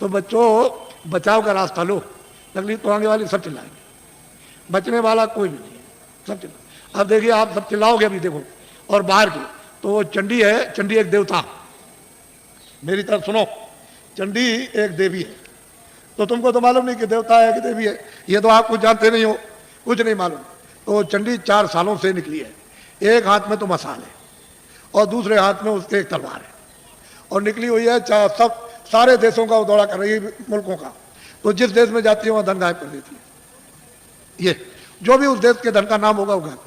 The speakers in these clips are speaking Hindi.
तो बच्चों बचाव का रास्ता लो, तकलीफ तो आने वाली, सब चिल्लाएंगे, बचने वाला कोई भी नहीं है, सब चिल्ला। अब देखिए आप सब चिल्लाओगे अभी देखो, और बाहर की तो वो चंडी है, चंडी एक देवता, मेरी तरफ सुनो, चंडी एक देवी है। तो तुमको तो मालूम नहीं कि देवता है कि देवी है, ये तो आप कुछ जानते नहीं हो, कुछ नहीं मालूम। तो चंडी 4 सालों से निकली है, एक हाथ में तो मसाल है और दूसरे हाथ में उसके एक तलवार है, और निकली हुई है सब सारे देशों का दौरा कर रही है, मुल्कों का। तो जिस देश में जाती है वहाँ धन गायब कर देती है, ये जो भी उस देश के धन का नाम होगा वो गायब।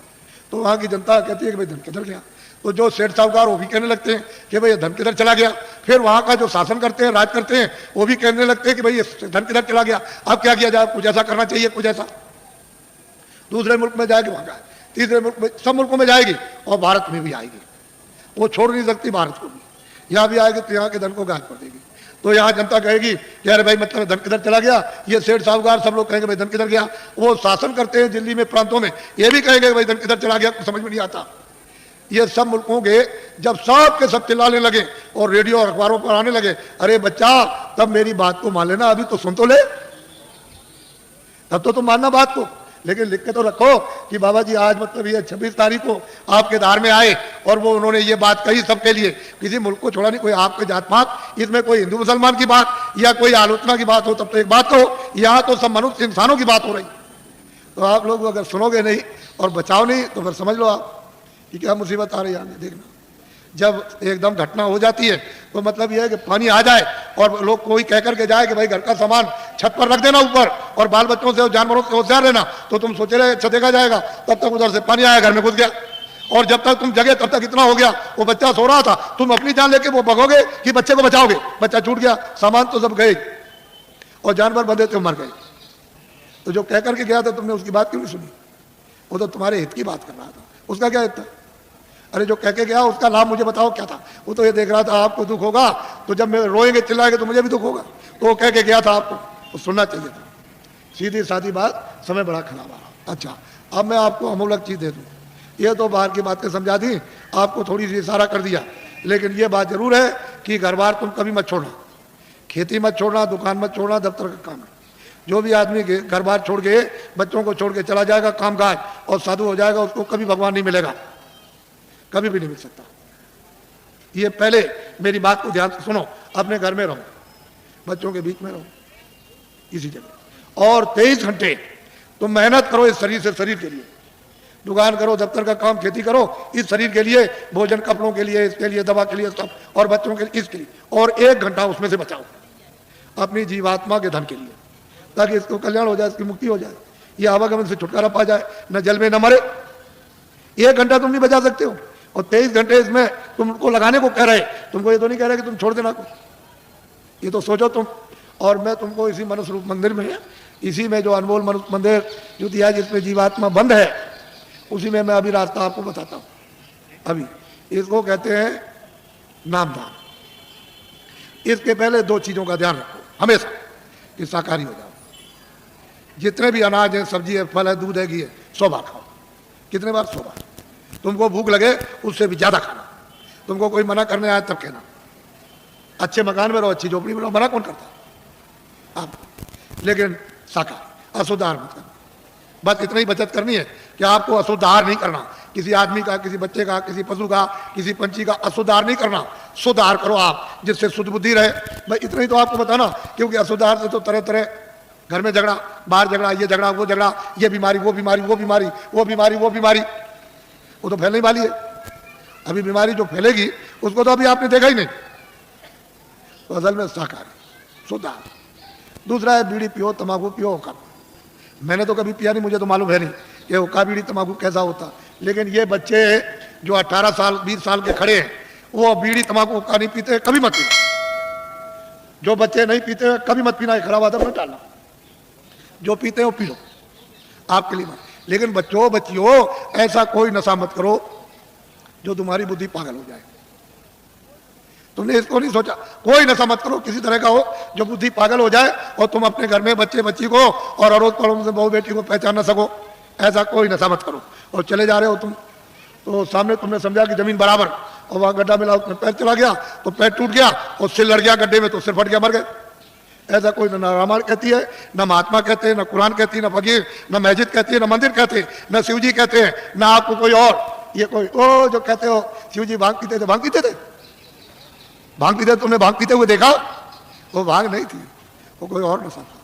तो वहाँ की जनता कहती है कि भाई धन किधर गया, तो जो सेठ साहूकार वो भी कहने लगते हैं कि भाई ये धन किधर चला गया। फिर वहाँ का जो शासन करते हैं, राज करते हैं, वो भी कहने लगते हैं कि भाई ये धन किधर चला गया, अब क्या किया जाए, कुछ ऐसा करना चाहिए, कुछ ऐसा। दूसरे मुल्क में जाएगी वहाँ का, तीसरे मुल्क में, सब मुल्कों में जाएगी और भारत में भी आएगी, वो छोड़ नहीं सकती भारत को भी, यहाँ भी आएगी तो यहाँ के धन को गायब कर देगी। तो यहाँ जनता कहेगी कि अरे भाई मतलब धन किधर चला गया, ये सेठ साहूकार सब लोग कहेंगे भाई धन किधर गया। वो शासन करते हैं दिल्ली में, प्रांतों में, ये भी कहेंगे भाई धन किधर चला गया, कुछ समझ में नहीं आता। ये सब मुल्कों के जब सब के सब चिल्लाने लगे और रेडियो और अखबारों पर आने लगे, अरे बच्चा तब मेरी बात को मान लेना, अभी तो सुन तो ले, तब तो तुम मानना बात को, लेकिन लिख के तो रखो कि बाबा जी आज मतलब ये 26 तारीख को आपके धार में आए और वो उन्होंने ये बात कही सबके लिए, किसी मुल्क को छोड़ा नहीं, कोई आपके जात पात, इसमें कोई हिंदू मुसलमान की बात या कोई आलोचना की बात हो तब तो एक बात हो, यहाँ तो सब मनुष्य इंसानों की बात हो रही। तो आप लोग अगर सुनोगे नहीं और बचाओ नहीं तो फिर समझ लो आप कि क्या मुसीबत आ रही है। देखना जब एकदम घटना हो जाती है तो मतलब यह है कि पानी आ जाए और लोग कोई कह करके जाए कि भाई घर का सामान छत पर रख देना ऊपर और बाल बच्चों से जानवरों से होशियार रहना, तो तुम सोचे रहे अच्छा देखा जाएगा, तब तक उधर से पानी आया, घर में घुस गया, और जब तक तुम जगे तब तक इतना हो गया, वो बच्चा सो रहा था, तुम अपनी जान लेके वो भगोगे कि बच्चे को बचाओगे, बच्चा छूट गया, सामान तो सब गए और जानवर बंधे थे मर गए। तो जो कह करके गया था तुमने उसकी बात क्यों नहीं सुनी, वो तो तुम्हारे हित की बात कर रहा था, उसका क्या हित था। अरे जो कह के गया उसका लाभ मुझे बताओ क्या था, वो तो ये देख रहा था आपको दुख होगा तो जब मैं रोएंगे चिल्लाएंगे तो मुझे भी दुख होगा, तो वो कह के गया था आपको, तो सुनना चाहिए था। सीधी सादी बात, समय बड़ा खराब आ। अच्छा अब मैं आपको अमूलक चीज़ दे दूँ, ये तो बाहर की बातें समझा दी, आपको थोड़ी सी इशारा कर दिया, लेकिन ये बात जरूर है कि घर बार तुम कभी मत छोड़ना, खेती मत छोड़ना, दुकान मत छोड़ना, दफ्तर का काम है। जो भी आदमी घर बार छोड़ के बच्चों को छोड़ के चला जाएगा काम काज और साधु हो जाएगा, उसको कभी भगवान नहीं मिलेगा, कभी भी नहीं मिल सकता। ये पहले मेरी बात को ध्यान से सुनो, अपने घर में रहो, बच्चों के बीच में रहो, इसी जगह, और 23 घंटे तुम मेहनत करो इस शरीर से, शरीर के लिए, दुकान करो, दफ्तर का काम, खेती करो, इस शरीर के लिए, भोजन कपड़ों के लिए, इसके लिए, दवा के लिए सब, और बच्चों के लिए, इसके लिए, और 1 घंटा उसमें से बचाओ अपनी जीवात्मा के धन के लिए, ताकि इसको कल्याण हो जाए, इसकी मुक्ति हो जाए, ये आवागमन से छुटकारा पा जाए, न जल में न मरे। 1 घंटा तुम नहीं बचा सकते हो और 23 घंटे इसमें तुमको लगाने को कह रहे, तुमको ये तो नहीं कह रहे कि तुम छोड़ देना कुछ, ये तो सोचो तुम। और मैं तुमको इसी मनुष्य रूप मंदिर में, इसी में जो अनमोल मनुष्य मंदिर जो दिया जिसमें जीवात्मा बंद है, उसी में मैं अभी रास्ता आपको बताता हूँ। अभी इसको कहते हैं नामदान। इसके पहले 2 चीज़ों का ध्यान रखो हमेशा कि शाकाहारी हो जाओ, जितने भी अनाज है, सब्जी है, फल है, दूध है, घी है, 100 बार खाओ। कितने बार? 100 बार। तुमको भूख लगे उससे भी ज्यादा खाना, तुमको कोई मना करने आए तब कहना। अच्छे मकान में रहो, अच्छी झोपड़ी में रहो, मना कौन करता आप, लेकिन शाकाहारी, अशुद्ध आहार मत करना। बस इतना ही बचत करनी है कि आपको अशुद्ध आहार नहीं करना, किसी आदमी का, किसी बच्चे का, किसी पशु का, किसी पंछी का अशुद्ध आहार नहीं करना, शुद्ध आहार करो आप, जिससे शुद्ध बुद्धि रहे। भाई इतना ही तो आपको बताना, क्योंकि अशुद्ध आहार से तो तरह तरह घर में झगड़ा, बाहर झगड़ा, ये झगड़ा, वो झगड़ा, ये बीमारी, वो बीमारी, वो बीमारी, वो बीमारी, वो बीमारी, वो तो फैलने वाली है। अभी बीमारी जो फैलेगी उसको तो अभी आपने देखा ही नहीं। तो असल में शाकाहारी, शुद्ध आहार। दूसरा है बीड़ी पियो, तंबाकू पियो, हुक्का। मैंने तो कभी पिया नहीं, मुझे तो मालूम है नहीं कि हुक्का, बीड़ी, तंबाकू कैसा होता, लेकिन ये बच्चे जो 18 साल 20 साल के खड़े हैं वो बीड़ी तंबाकू हुक्का नहीं पीते, कभी मत पीना। जो बच्चे नहीं पीते कभी मत पीना, खराब आदत मत डालना। जो पीते हो पी लो, आपके लिए। लेकिन बच्चों बच्चियों ऐसा कोई नशा मत करो जो तुम्हारी बुद्धि पागल हो जाए। तुमने इसको नहीं सोचा, कोई नशा मत करो किसी तरह का हो जो बुद्धि पागल हो जाए और तुम अपने घर में बच्चे बच्ची को और अड़ोस पड़ोस में बहू बेटी को पहचान न सको। ऐसा कोई नशा मत करो। और चले जा रहे हो तुम, तो सामने तुमने समझा कि जमीन बराबर, और वहां गड्ढा मिला, उसमें पैर चला गया तो पैर टूट गया और सिर लड़ गया गड्ढे में तो सिर फट गया, मर गए। ऐसा कोई न रामायण कहती है, न महात्मा कहते हैं, न कुरान कहती है, न फकीर, न मस्जिद कहती है, न मंदिर कहते हैं, न शिव जी कहते हैं, न आपको कोई और। ये कोई ओ जो कहते हो शिव जी भांग पीते थे, भांग पीते थे? भांग पीते तुमने भांग पीते हुए देखा? वो भांग नहीं थी, वो कोई और नशा था।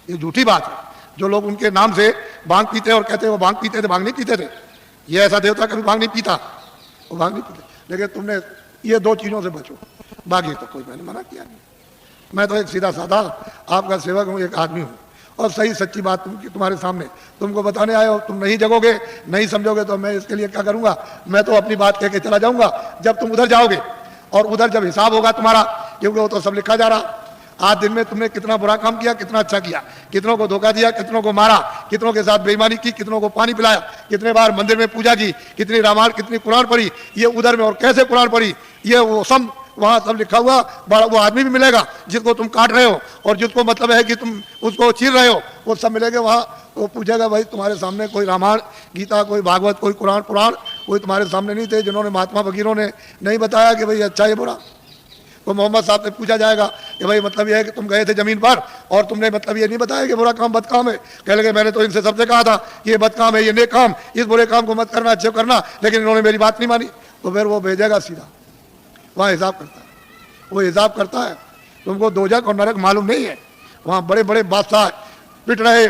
ये झूठी बात है। जो लोग उनके नाम से भांग पीते और कहते हैं वो भांग पीते थे, भांग नहीं पीते थे। ये ऐसा देवता कभी भांग नहीं पीता, वो भांग नहीं पीते। लेकिन तुमने ये दो चीज़ों से बचो, बाकी तो कोई मैंने मना किया नहीं। मैं तो एक सीधा साधा आपका सेवक हूँ, एक आदमी हूँ, और सही सच्ची बात तुम्हारे सामने तुमको बताने आए हो। तुम नहीं जगोगे, नहीं समझोगे तो मैं इसके लिए क्या करूँगा? मैं तो अपनी बात कह के चला जाऊँगा। जब तुम उधर जाओगे और उधर जब हिसाब होगा तुम्हारा, क्योंकि वो तो सब लिखा जा रहा, आज दिन में तुमने कितना बुरा काम किया, कितना अच्छा किया, कितनों को धोखा दिया, कितनों को मारा, कितनों के साथ बेईमानी की, कितनों को पानी पिलाया, कितने बार मंदिर में पूजा की, कितनी रामायण कितनी कुरान पढ़ी, ये उधर में और कैसे कुरान पढ़ी, ये वो सब वहाँ सब लिखा हुआ। बड़ा वो आदमी भी मिलेगा जिसको तुम काट रहे हो, और जिसको मतलब है कि तुम उसको चीर रहे हो, वो सब मिलेंगे वहाँ। वो पूछेगा भाई तुम्हारे सामने कोई रामायण गीता, कोई भागवत, कोई कुरान पुराण कोई तुम्हारे सामने नहीं थे जिन्होंने महात्मा फकीरों ने नहीं बताया कि भाई अच्छा ये बुरा? तो मोहम्मद साहब से पूछा जाएगा कि भाई मतलब ये है कि तुम गए थे जमीन पर और तुमने मतलब ये नहीं बताया कि बुरा काम बद काम है? कह लगे मैंने तो इनसे सबसे कहा था कि ये बद काम है, ये नेक काम, इस बुरे काम को मत करना, अच्छे करना, लेकिन इन्होंने मेरी बात नहीं मानी। तो फिर वो भेजेगा सीधा, वहाँ हिसाब करता है, वो हिसाब करता है। तुमको दोजख और नरक मालूम नहीं है? वहाँ बड़े बड़े बादशाह पिट रहे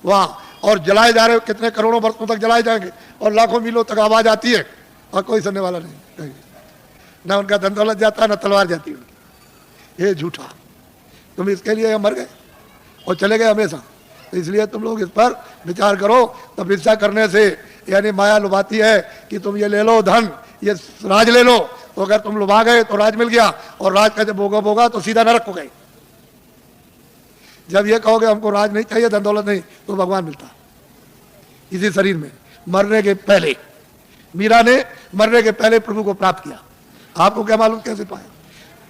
वहाँ और जलाए जा रहे, कितने करोड़ों वर्षों तक जलाए जाएंगे और लाखों मीलों तक आवाज़ आती है और कोई सुनने वाला नहीं, कहीं ना उनका धन दौलत जाता, ना तलवार जाती उनकी। ये झूठा, तुम इसके लिए मर गए और चले गए हमेशा। तो इसलिए तुम लोग इस पर विचार करो। तपस्या करने से यानी माया लुभाती है कि तुम ये ले लो धन, ये राज ले लो, तो अगर तुम लुभा गए तो राज मिल गया, और राज का जब भोगा भोगा तो सीधा नरक हो गए। जब ये कहोगे हमको राज नहीं चाहिए, धन दौलत नहीं, तो भगवान मिलता इसी शरीर में। मरने के पहले मीरा ने मरने के पहले प्रभु को प्राप्त किया। आपको क्या मालूम कैसे पाया?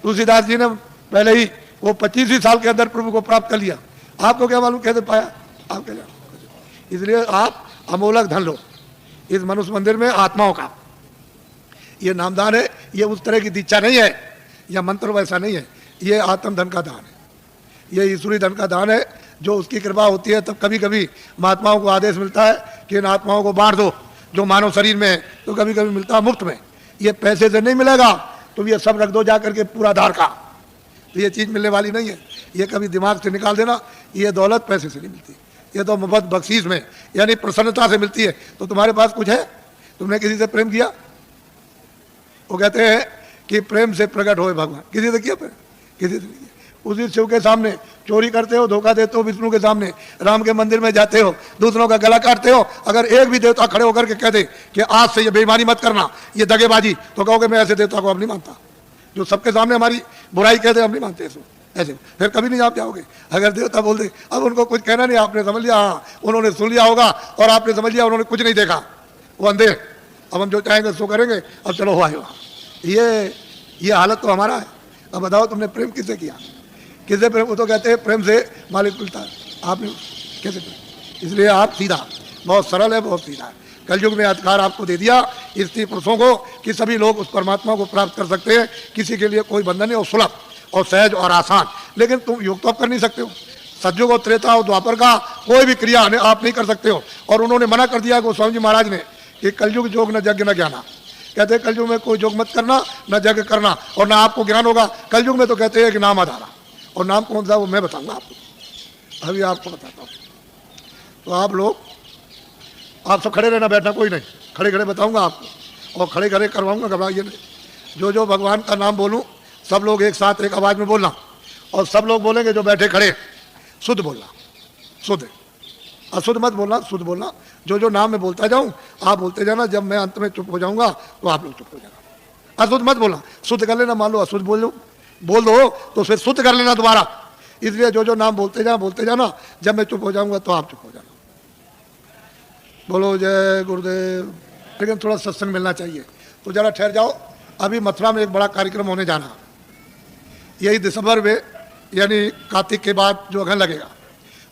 तुलसीदास जी ने पहले ही वो 25 साल के अंदर प्रभु को प्राप्त कर लिया। आपको क्या मालूम कैसे पाया? आप क्या जानते? इसलिए आप अमोलक धन लो इस मनुष्य मंदिर में आत्माओं का। ये नामदान है, ये उस तरह की दीक्षा नहीं है, या मंत्र वैसा नहीं है, ये आत्म धन का दान है, ये ईश्वरी धन का दान है। जो उसकी कृपा होती है तब कभी कभी महात्माओं को आदेश मिलता है कि इन आत्माओं को बांट दो जो मानव शरीर में है, तो कभी कभी मिलता है मुफ्त में। ये पैसे से नहीं मिलेगा, तुम ये सब रख दो जा करके पूरा धार का, तो ये चीज़ मिलने वाली नहीं है। ये कभी दिमाग से निकाल देना, ये दौलत पैसे से नहीं मिलती, ये तो मुफ्त बख्शीश में यानी प्रसन्नता से मिलती है। तो तुम्हारे पास कुछ है, तुमने किसी से प्रेम किया? वो कहते हैं कि प्रेम से प्रकट होए भगवान। किसी से किया प्रेम? किसी से नहीं किया। उसी शिव के सामने चोरी करते हो, धोखा देते हो, विष्णु के सामने राम के मंदिर में जाते हो, दूसरों का गला काटते हो। अगर एक भी देवता खड़े होकर के कह दे कि आज से ये बेईमानी मत करना, ये दगेबाजी, तो कहोगे मैं ऐसे देवता को अब नहीं मानता। जो सबके सामने हमारी बुराई कहते हम नहीं मानते इसको, ऐसे फिर कभी नहीं आप जाओगे। अगर देवता बोल दे, अब उनको कुछ कहना नहीं, आपने समझ लिया, हाँ उन्होंने सुन लिया होगा और आपने समझ लिया उन्होंने कुछ नहीं देखा, वो अंधे, अब हम जो चाहेंगे सो करेंगे, अब चलो हो आए। ये हालत तो हमारा है। अब बताओ तुमने प्रेम किससे किया? किससे प्रेम? वो तो कहते हैं प्रेम से मालिक मिलता है, आपने कैसे प्रेम? इसलिए आप सीधा, बहुत सरल है, बहुत सीधा है। कलयुग में अधिकार आपको दे दिया स्त्री पुरुषों को कि सभी लोग उस परमात्मा को प्राप्त कर सकते हैं। किसी के लिए कोई बंधन नहीं, और सुलभ और सहज और आसान। लेकिन तुम योग तो आप कर नहीं सकते हो। सतयुग और त्रेता और द्वापर का कोई भी क्रिया आप नहीं कर सकते हो। और उन्होंने मना कर दिया गोस्वामी जी महाराज ने कि कलयुग योग न यज्ञ न ज्ञाना। कहते हैं कलयुग में कोई योग मत करना, न यज्ञ करना, और ना आपको ज्ञान होगा। कलयुग में तो कहते हैं कि नाम आधारा, और नाम कौन सा वो मैं बताऊंगा आपको, अभी आपको बताता हूँ। तो आप लोग, आप सब खड़े रहना, बैठना कोई नहीं, खड़े खड़े बताऊंगा आपको और खड़े खड़े करवाऊंगा, घबराइए नहीं। जो भगवान का नाम बोलूँ सब लोग एक साथ एक आवाज़ में बोलना, और सब लोग बोलेंगे जो बैठे खड़े, शुद्ध बोलना, शुद्ध, अशुद्ध मत बोलना, शुद्ध बोलना। जो नाम मैं बोलता जाऊँ आप बोलते जाना, जब मैं अंत में चुप हो जाऊँगा तो आप लोग चुप हो जाना। अशुद्ध मत बोलना, शुद्ध कर लेना। मान लो अशुद्ध बोल दो तो फिर शुद्ध कर लेना दोबारा। इसलिए जो नाम बोलते जाना, जब मैं चुप हो जाऊँगा तो आप चुप हो जाना। बोलो जय गुरुदेव। लेकिन थोड़ा सत्संग मिलना चाहिए, तो जरा ठहर जाओ। अभी मथुरा में एक बड़ा कार्यक्रम होने जाना, यही दिसंबर में, यानी कार्तिक के बाद जो अगहन लगेगा,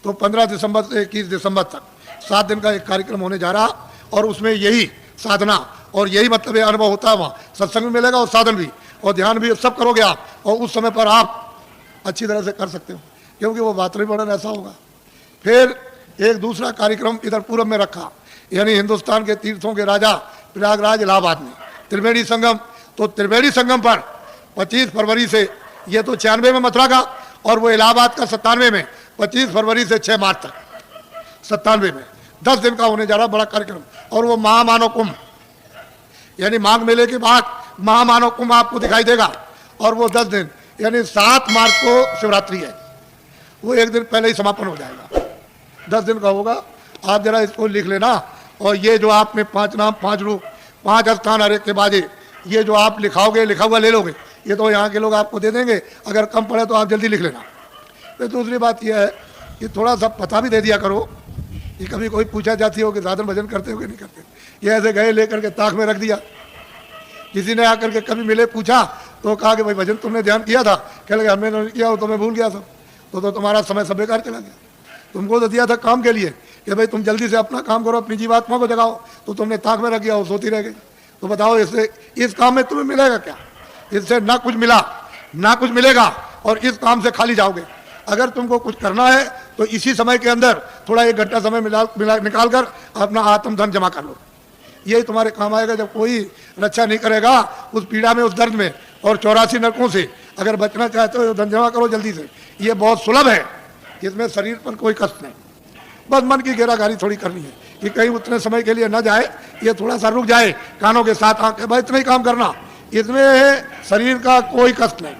तो 15 दिसंबर से 21 दिसंबर तक 7 दिन का एक कार्यक्रम होने जा रहा। और उसमें यही साधना और यही मतलब अनुभव होता है। वहाँ सत्संग भी मिलेगा और साधन भी और ध्यान भी, सब करोगे आप। और उस समय पर आप अच्छी तरह से कर सकते हो, क्योंकि वो वातावरण ऐसा होगा। फिर एक दूसरा कार्यक्रम इधर पूरब में रखा, यानी हिंदुस्तान के तीर्थों के राजा प्रयागराज इलाहाबाद में त्रिवेणी संगम। तो त्रिवेणी संगम पर 25 फरवरी से, ये तो 96 में मथुरा का, और वो इलाहाबाद का 97 में, 25 फरवरी से 6 मार्च तक 97 में 10 दिन का होने जा रहा बड़ा कार्यक्रम। और वो महामानव कुंभ, यानी माघ मेले के बाद महामानव कुंभ आपको दिखाई देगा। और वो 10 दिन, यानी 7 मार्च को शिवरात्रि है, वो एक दिन पहले ही समापन हो जाएगा, 10 दिन का होगा। आप जरा इसको लिख लेना। और ये जो आपने 5 नाम, 5 रूप, 5 स्थान हर एक के बाजे, ये जो आप लिखाओगे, लिखा हुआ ले लोगे, ये तो यहाँ के लोग आपको दे देंगे। अगर कम पड़े तो आप जल्दी लिख लेना। फिर दूसरी बात यह है कि थोड़ा सा पता भी दे दिया करो, कि कभी कोई पूछा जाती हो कि साधन भजन करते हो कि नहीं करते। ये ऐसे गए लेकर के ताक में रख दिया, किसी ने आकर के कभी मिले पूछा तो कहा कि भाई भजन तुमने ध्यान किया था, कह लगे हमने नहीं किया, तो मैं भूल गया सब। तो तुम्हारा समय सब बेकार चला गया। तुमको तो दिया था काम के लिए कि भाई तुम जल्दी से अपना काम करो, अपनी जीवात्मा को जगाओ, तो तुमने ताक में रख दिया, वो सोती रह गई। तो बताओ इससे, इस काम में तुम्हें मिलेगा क्या? इससे ना कुछ मिला ना कुछ मिलेगा, और इस काम से खाली जाओगे। अगर तुमको कुछ करना है तो इसी समय के अंदर थोड़ा 1 घंटा समय निकाल कर अपना आत्मधन जमा कर लो, यही तुम्हारे काम आएगा। जब कोई रक्षा नहीं करेगा उस पीड़ा में, उस दर्द में, और 84 नरकों से अगर बचना चाहते हो तो धन जमा करो जल्दी से। ये बहुत सुलभ है, इसमें शरीर पर कोई कष्ट नहीं, बस मन की घेराघारी थोड़ी करनी है कि कहीं उतने समय के लिए न जाए, ये थोड़ा सा रुक जाए, कानों के साथ आके भाई इतना ही काम करना। इसमें शरीर का कोई कष्ट नहीं,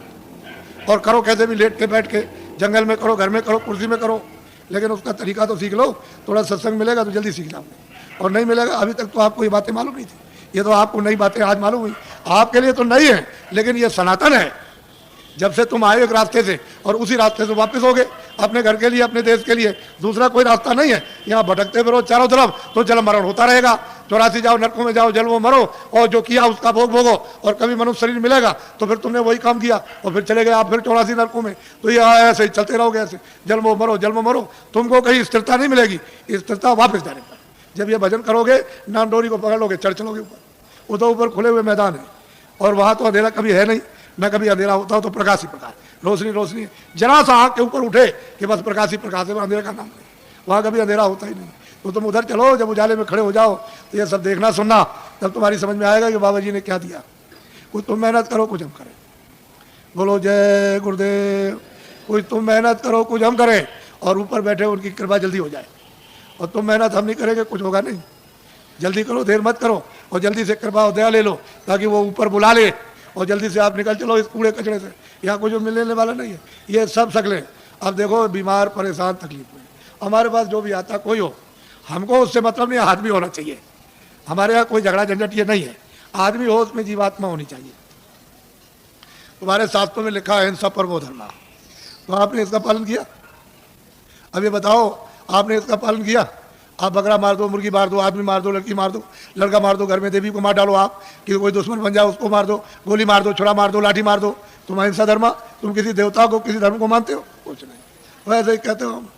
और करो कैसे भी, लेट के बैठ के, जंगल में करो, घर में करो, कुर्सी में करो, लेकिन उसका तरीका तो सीख लो। थोड़ा सत्संग मिलेगा तो जल्दी सीख जाओगे, और नहीं मिलेगा, अभी तक तो आपको ये बातें मालूम नहीं थी, ये तो आपको नई बातें आज मालूम हुई। आपके लिए तो नई है, लेकिन ये सनातन है। जब से तुम आए एक रास्ते से और उसी रास्ते से वापस हो गए, अपने घर के लिए, अपने देश के लिए, दूसरा कोई रास्ता नहीं है। यहाँ भटकते फिरो चारों तरफ तो जल मरण होता रहेगा। 84 जाओ, नरकों में जाओ, जल वो मरो, और जो किया उसका भोग भोगो। और कभी मनुष्य शरीर मिलेगा तो फिर तुमने वही काम किया और फिर चले गए आप फिर 84 नरकों में। तो ये ऐसे ही चलते रहोगे, ऐसे जन्म मरो जन्म मरो, तुमको कहीं स्थिरता नहीं मिलेगी। स्थिरता वापस जाने पर, जब ये भजन करोगे, नाम डोरी को पकड़ लोगे, चढ़ चलोगे ऊपर। वो तो ऊपर खुले हुए मैदान है, और वहाँ तो अंधेरा कभी है नहीं, न कभी अंधेरा होता हो तो प्रकाश ही प्रकाश, रोशनी रोशनी। जरा सा आँख के ऊपर उठे कि बस प्रकाश ही प्रकाश है, अंधेरे का नाम नहीं, वहाँ कभी अंधेरा होता ही नहीं। तो तुम उधर चलो, जब उजाले में खड़े हो जाओ तो ये सब देखना सुनना, तब तुम्हारी समझ में आएगा कि बाबा जी ने क्या दिया। कुछ तुम मेहनत करो, कुछ हम करें। बोलो जय गुरुदेव। कुछ तुम मेहनत करो, कुछ हम करें, और ऊपर बैठे उनकी कृपा जल्दी हो जाए। और तुम मेहनत हम नहीं करेंगे, कुछ होगा नहीं। जल्दी करो, देर मत करो, और जल्दी से कृपा और दया ले लो, ताकि वो ऊपर बुला ले, और जल्दी से आप निकल चलो इस कूड़े कचड़े से। यहाँ कुछ मिलने वाला नहीं है, ये सब सकले। अब देखो, बीमार, परेशान, तकलीफ में, हमारे पास जो भी आता कोई हो, हमको उससे मतलब नहीं, आदमी होना चाहिए। हमारे यहाँ कोई झगड़ा झंझट ये नहीं है, आदमी हो, उसमें जीवात्मा होनी चाहिए। तुम्हारे शास्त्रों में लिखा है हिंसा परमो धर्मा, तो आपने इसका पालन किया? अब ये बताओ, आपने इसका पालन किया? आप बकरा मार दो, मुर्गी मार दो, आदमी मार दो, लड़की मार दो, लड़का मार दो, घर में देवी को मार डालो आप, कि कोई दुश्मन बन जाए उसको मार दो, गोली मार दो, छुरा मार दो, लाठी मार दो, तुम अहिंसा धर्मा? तुम किसी देवता को, किसी धर्म को मानते हो? कुछ नहीं, वैसे ही कहते हो हम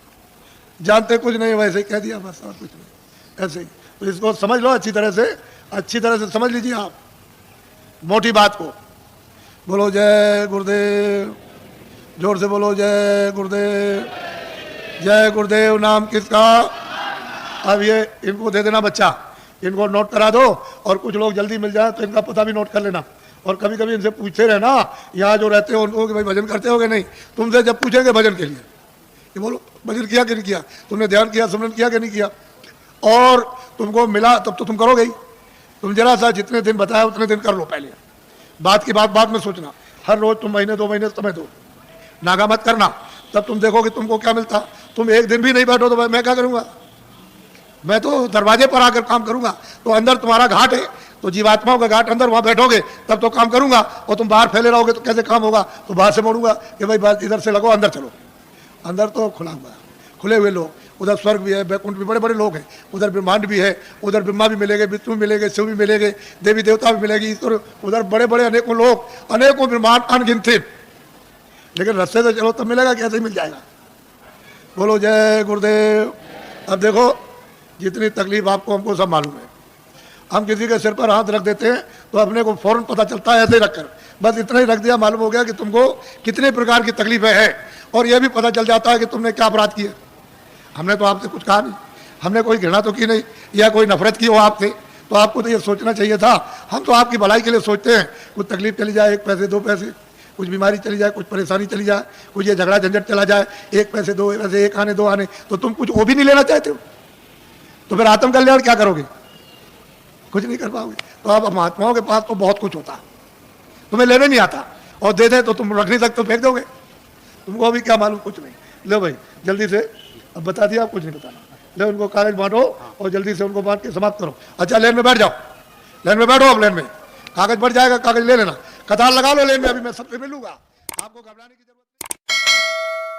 जानते कुछ नहीं, वैसे ही कह दिया बस, और कुछ नहीं, ऐसे ही। तो इसको समझ लो अच्छी तरह से समझ लीजिए आप मोटी बात को। बोलो जय गुरुदेव, जोर से बोलो जय गुरुदेव। जय गुरुदेव नाम किसका? अब ये इनको दे देना बच्चा, इनको नोट करा दो, और कुछ लोग जल्दी मिल जाए तो इनका पता भी नोट कर लेना। और कभी कभी इनसे पूछते रहना, यहाँ जो रहते हो उनको, कि भाई भजन करते हो कि नहीं। तुमसे जब पूछेंगे भजन के लिए कि बोलो भजन किया कि नहीं किया, तुमने ध्यान किया, स्मरण किया कि नहीं किया, और तुमको मिला तब तो तुम करोगे ही। तुम जरा सा जितने दिन बताया उतने दिन कर लो पहले, बात की बात बाद में सोचना। हर रोज तुम महीने 2 महीने समय दो, नागा मत करना, तब तुम देखोगे तुमको क्या मिलता। तुम एक दिन भी नहीं बैठो तो मैं क्या करूँगा? मैं तो दरवाजे पर आकर काम करूँगा। तो अंदर तुम्हारा घाट है, तो जीवात्माओं का घाट अंदर, वहाँ बैठोगे तब तो काम करूँगा। और तुम बाहर फैले रहोगे तो कैसे काम होगा? तो बाहर से मोड़ूंगा कि भाई बात इधर से लगो, अंदर चलो। अंदर तो खुला हुआ, खुले हुए लोग, उधर स्वर्ग भी है, बैकुंठ भी, बड़े बड़े लोग हैं, उधर ब्रह्मांड भी है, उधर ब्रह्मा भी मिलेंगे, विष्णु भी मिलेंगे, शिव भी मिलेंगे, देवी देवता भी मिलेगी, ईश्वर, उधर बड़े बड़े अनेकों लोग, अनेकों ब्रह्मांड अनगिनते। लेकिन रास्ते से चलो तब मिलेगा, कैसे मिल जाएगा? बोलो जय गुरुदेव। अब देखो, जितनी तकलीफ आपको हमको सब मालूम है, हम किसी के सिर पर हाथ रख देते हैं तो अपने को फौरन पता चलता है, ऐसे रखकर बस इतना ही रख दिया, मालूम हो गया कि तुमको कितने प्रकार की तकलीफें हैं, और यह भी पता चल जाता है कि तुमने क्या अपराध किया। हमने तो आपसे कुछ कहा नहीं, हमने कोई घृणा तो की नहीं या कोई नफरत की हो आपसे, तो आपको तो ये सोचना चाहिए था। हम तो आपकी भलाई के लिए सोचते हैं, कुछ तकलीफ चली जाए, 1 पैसे 2 पैसे, कुछ बीमारी चली जाए, कुछ परेशानी चली जाए, कुछ ये झगड़ा झंझट चला जाए, 1 पैसे 2 पैसे, 1 आने 2 आने, तो तुम कुछ वो भी नहीं लेना चाहते हो, तो फिर आत्म कल्याण क्या करोगे? कुछ नहीं कर पाओगे। तो अब महात्माओं के पास तो बहुत कुछ होता, तुम्हें लेने नहीं आता, और दे दे तो तुम रख नहीं सकते, तो फेंक दोगे। तुमको अभी क्या मालूम, कुछ नहीं। लो भाई जल्दी से, अब बता दिया, आप कुछ नहीं बताना। ले उनको कागज बांटो और जल्दी से उनको बांट के समाप्त करो। अच्छा लेन में बैठ जाओ, लेन में बैठो, अब लेन में कागज बढ़ जाएगा, कागज ले लेना, कतार लगा लो लेन में, अभी मैं सबसे मिलूंगा, आपको घबराने की जरूरत नहीं।